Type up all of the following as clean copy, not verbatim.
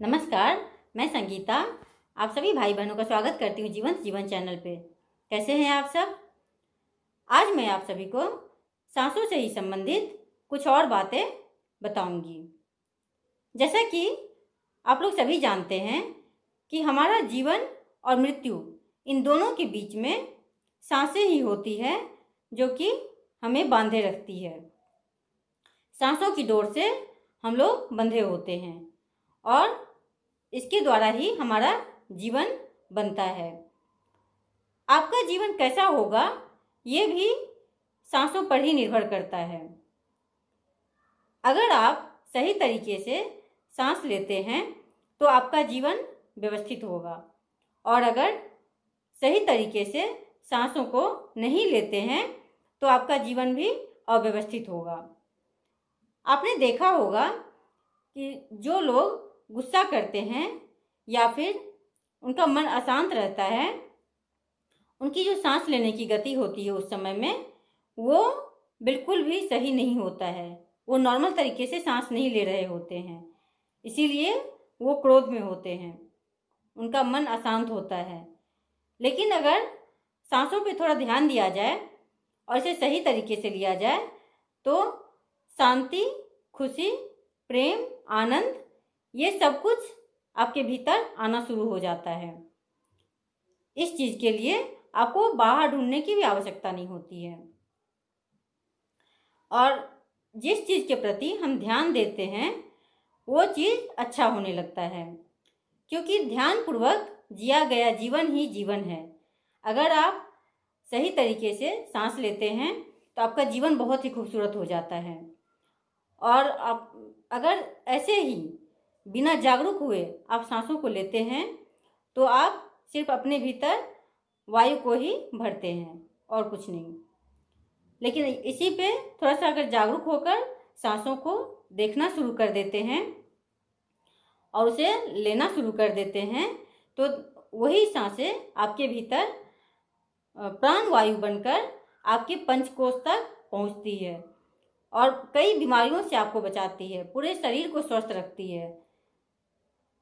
नमस्कार, मैं संगीता आप सभी भाई बहनों का स्वागत करती हूँ जीवन चैनल पे। कैसे हैं आप सब? आज मैं आप सभी को सांसों से ही संबंधित कुछ और बातें बताऊंगी। जैसा कि आप लोग सभी जानते हैं कि हमारा जीवन और मृत्यु इन दोनों के बीच में सांसें ही होती है जो कि हमें बांधे रखती है। सांसों की डोर से हम लोग बंधे होते हैं और इसके द्वारा ही हमारा जीवन बनता है। आपका जीवन कैसा होगा ये भी सांसों पर ही निर्भर करता है। अगर आप सही तरीके से सांस लेते हैं तो आपका जीवन व्यवस्थित होगा, और अगर सही तरीके से सांसों को नहीं लेते हैं तो आपका जीवन भी अव्यवस्थित होगा। आपने देखा होगा कि जो लोग गुस्सा करते हैं या फिर उनका मन अशांत रहता है, उनकी जो सांस लेने की गति होती है उस समय में वो बिल्कुल भी सही नहीं होता है। वो नॉर्मल तरीके से सांस नहीं ले रहे होते हैं, इसीलिए वो क्रोध में होते हैं, उनका मन अशांत होता है। लेकिन अगर सांसों पे थोड़ा ध्यान दिया जाए और इसे सही तरीके से लिया जाए तो शांति, खुशी, प्रेम, आनंद ये सब कुछ आपके भीतर आना शुरू हो जाता है। इस चीज़ के लिए आपको बाहर ढूंढने की भी आवश्यकता नहीं होती है, और जिस चीज़ के प्रति हम ध्यान देते हैं वो चीज़ अच्छा होने लगता है, क्योंकि ध्यानपूर्वक जिया गया जीवन ही जीवन है। अगर आप सही तरीके से सांस लेते हैं तो आपका जीवन बहुत ही खूबसूरत हो जाता है। और आप अगर ऐसे ही बिना जागरूक हुए आप सांसों को लेते हैं तो आप सिर्फ अपने भीतर वायु को ही भरते हैं और कुछ नहीं। लेकिन इसी पे थोड़ा सा अगर जागरूक होकर सांसों को देखना शुरू कर देते हैं और उसे लेना शुरू कर देते हैं तो वही सांसें आपके भीतर प्राण वायु बनकर आपके पंचकोश तक पहुंचती है और कई बीमारियों से आपको बचाती है, पूरे शरीर को स्वस्थ रखती है।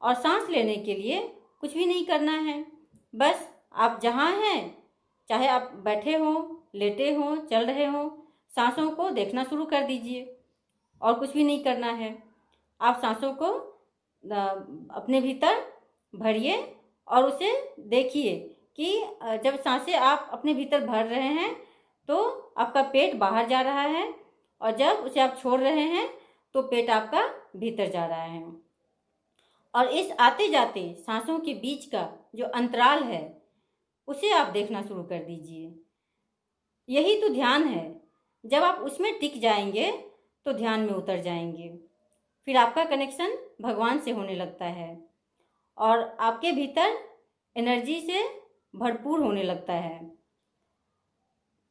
और सांस लेने के लिए कुछ भी नहीं करना है, बस आप जहाँ हैं, चाहे आप बैठे हो, लेटे हो, चल रहे हो, सांसों को देखना शुरू कर दीजिए और कुछ भी नहीं करना है। आप सांसों को अपने भीतर भरिए और उसे देखिए कि जब सांसें आप अपने भीतर भर रहे हैं तो आपका पेट बाहर जा रहा है, और जब उसे आप छोड़ रहे हैं तो पेट आपका भीतर जा रहा है। और इस आते जाते सांसों के बीच का जो अंतराल है उसे आप देखना शुरू कर दीजिए। यही तो ध्यान है। जब आप उसमें टिक जाएंगे तो ध्यान में उतर जाएंगे, फिर आपका कनेक्शन भगवान से होने लगता है और आपके भीतर एनर्जी से भरपूर होने लगता है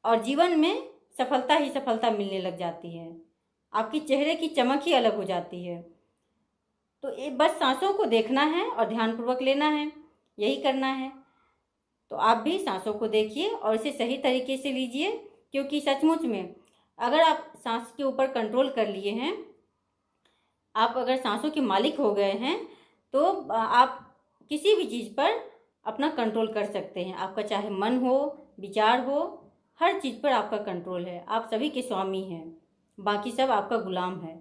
और जीवन में सफलता ही सफलता मिलने लग जाती है। आपकी चेहरे की चमक ही अलग हो जाती है। तो ये बस सांसों को देखना है और ध्यानपूर्वक लेना है, यही करना है। तो आप भी सांसों को देखिए और इसे सही तरीके से लीजिए, क्योंकि सचमुच में अगर आप सांस के ऊपर कंट्रोल कर लिए हैं, आप अगर सांसों के मालिक हो गए हैं तो आप किसी भी चीज़ पर अपना कंट्रोल कर सकते हैं। आपका चाहे मन हो, विचार हो, हर चीज़ पर आपका कंट्रोल है। आप सभी के स्वामी हैं, बाकी सब आपका गुलाम है।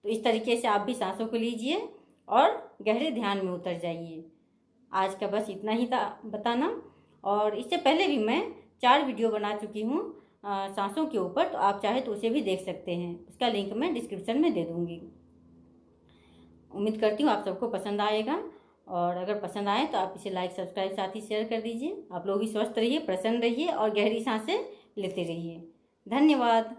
तो इस तरीके से आप भी सांसों को लीजिए और गहरे ध्यान में उतर जाइए। आज का बस इतना ही था बताना, और इससे पहले भी मैं 4 वीडियो बना चुकी हूँ सांसों के ऊपर, तो आप चाहे तो उसे भी देख सकते हैं। उसका लिंक मैं डिस्क्रिप्शन में दे दूँगी। उम्मीद करती हूँ आप सबको पसंद आएगा, और अगर पसंद आए तो आप इसे लाइक, सब्सक्राइब, साथ ही शेयर कर दीजिए। आप लोग भी स्वस्थ रहिए, प्रसन्न रहिए और गहरी सांसें लेते रहिए। धन्यवाद।